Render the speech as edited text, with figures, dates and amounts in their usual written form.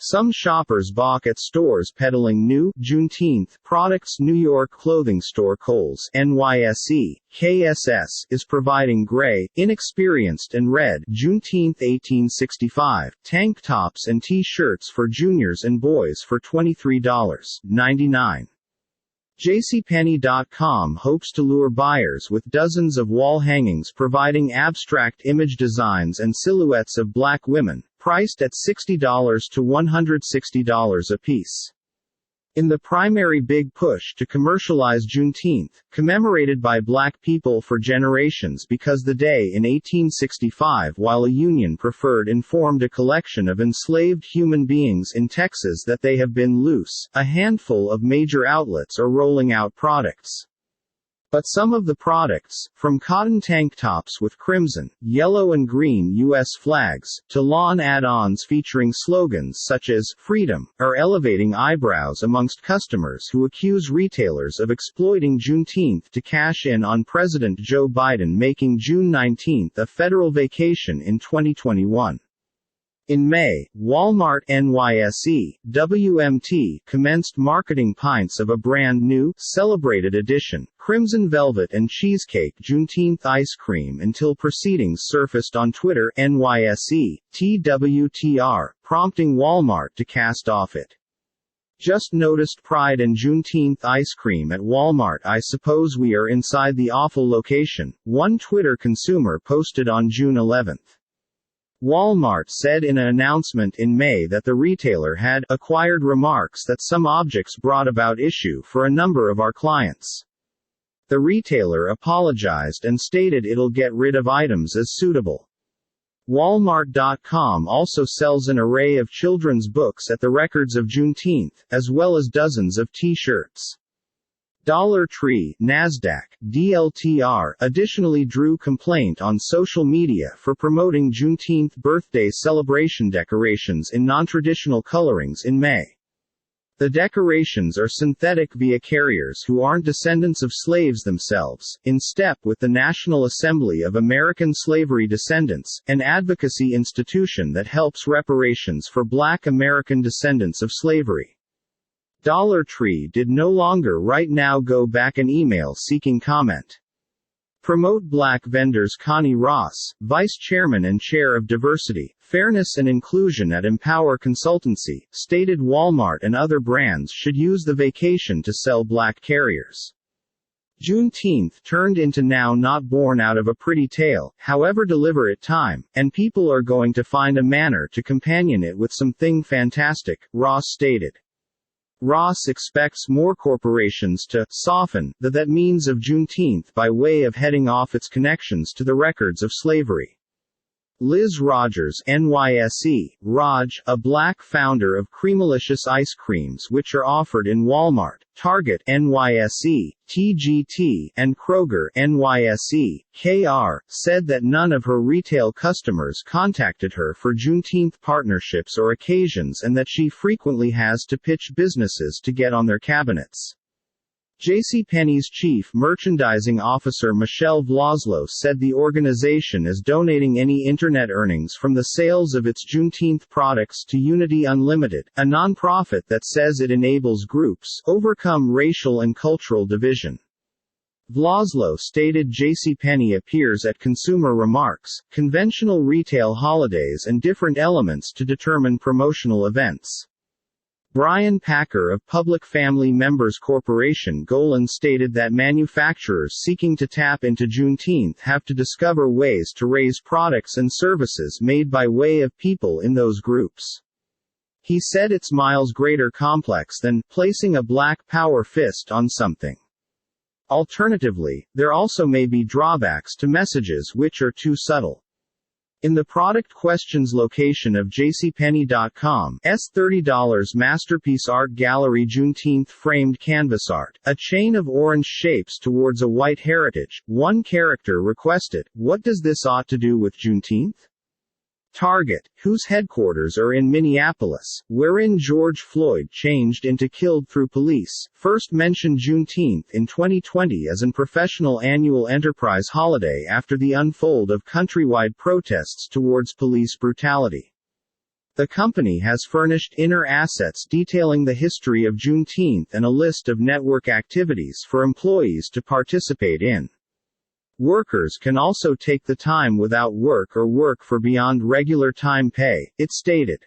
Some shoppers balk at stores peddling new Juneteenth products. New York clothing store Kohl's NYSE, KSS, is providing gray, inexperienced and red Juneteenth 1865 tank tops and t-shirts for juniors and boys for $23.99. JCPenney.com hopes to lure buyers with dozens of wall hangings providing abstract image designs and silhouettes of black women, priced at $60 to $160 apiece. In the primary big push to commercialize Juneteenth, commemorated by black people for generations because the day in 1865 while a Union preferred informed a collection of enslaved human beings in Texas that they have been loose, a handful of major outlets are rolling out products. But some of the products, from cotton tank tops with crimson, yellow and green U.S. flags, to lawn add-ons featuring slogans such as "Freedom," are elevating eyebrows amongst customers who accuse retailers of exploiting Juneteenth to cash in on President Joe Biden making June 19 a federal vacation in 2021. In May, Walmart NYSE, WMT, commenced marketing pints of a brand new, celebrated edition, Crimson Velvet and Cheesecake Juneteenth ice cream until proceedings surfaced on Twitter, NYSE, TWTR, prompting Walmart to cast off it. Just noticed Pride and Juneteenth ice cream at Walmart. I suppose we are inside the awful location, one Twitter consumer posted on June 11. Walmart said in an announcement in May that the retailer had acquired remarks that some objects brought about issue for a number of our clients. The retailer apologized and stated it'll get rid of items as suitable. Walmart.com also sells an array of children's books at the records of Juneteenth, as well as dozens of t-shirts. Dollar Tree, Nasdaq, DLTR, additionally drew complaint on social media for promoting Juneteenth birthday celebration decorations in non-traditional colorings in May. The decorations are synthetic via carriers who aren't descendants of slaves themselves, in step with the National Assembly of American Slavery Descendants, an advocacy institution that helps reparations for Black American descendants of slavery. Dollar Tree did no longer right now go back an email seeking comment. Promote Black vendors. Connie Ross, Vice Chairman and Chair of Diversity, Fairness and Inclusion at Empower Consultancy, stated Walmart and other brands should use the vacation to sell black carriers. Juneteenth turned into now not born out of a pretty tale, however deliberate time, and people are going to find a manner to companion it with something fantastic, Ross stated. Ross expects more corporations to soften that means of Juneteenth by way of heading off its connections to the records of slavery. Liz Rogers, NYSE, Raj, a black founder of Creamalicious ice creams which are offered in Walmart, Target, NYSE, TGT, and Kroger, NYSE, KR, said that none of her retail customers contacted her for Juneteenth partnerships or occasions and that she frequently has to pitch businesses to get on their cabinets. JCPenney's Chief Merchandising Officer Michelle Vlaslo said the organization is donating any internet earnings from the sales of its Juneteenth products to Unity Unlimited, a nonprofit that says it enables groups overcome racial and cultural division. Vlaslo stated JCPenney appears at Consumer Remarks, conventional retail holidays and different elements to determine promotional events. Brian Packer of Public Family Members Corporation Golan stated that manufacturers seeking to tap into Juneteenth have to discover ways to raise products and services made by way of people in those groups. He said it's miles greater complex than placing a black power fist on something. Alternatively, there also may be drawbacks to messages which are too subtle. In the product questions location of JCPenney.com's $30 Masterpiece Art Gallery Juneteenth framed canvas art, a chain of orange shapes towards a white heritage, one character requested, "What does this ought to do with Juneteenth?" Target, whose headquarters are in Minneapolis, wherein George Floyd changed into killed through police, first mentioned Juneteenth in 2020 as an professional annual enterprise holiday after the unfold of countrywide protests towards police brutality. The company has furnished inner assets detailing the history of Juneteenth and a list of network activities for employees to participate in. Workers can also take the time without work or work for beyond regular time pay, it stated.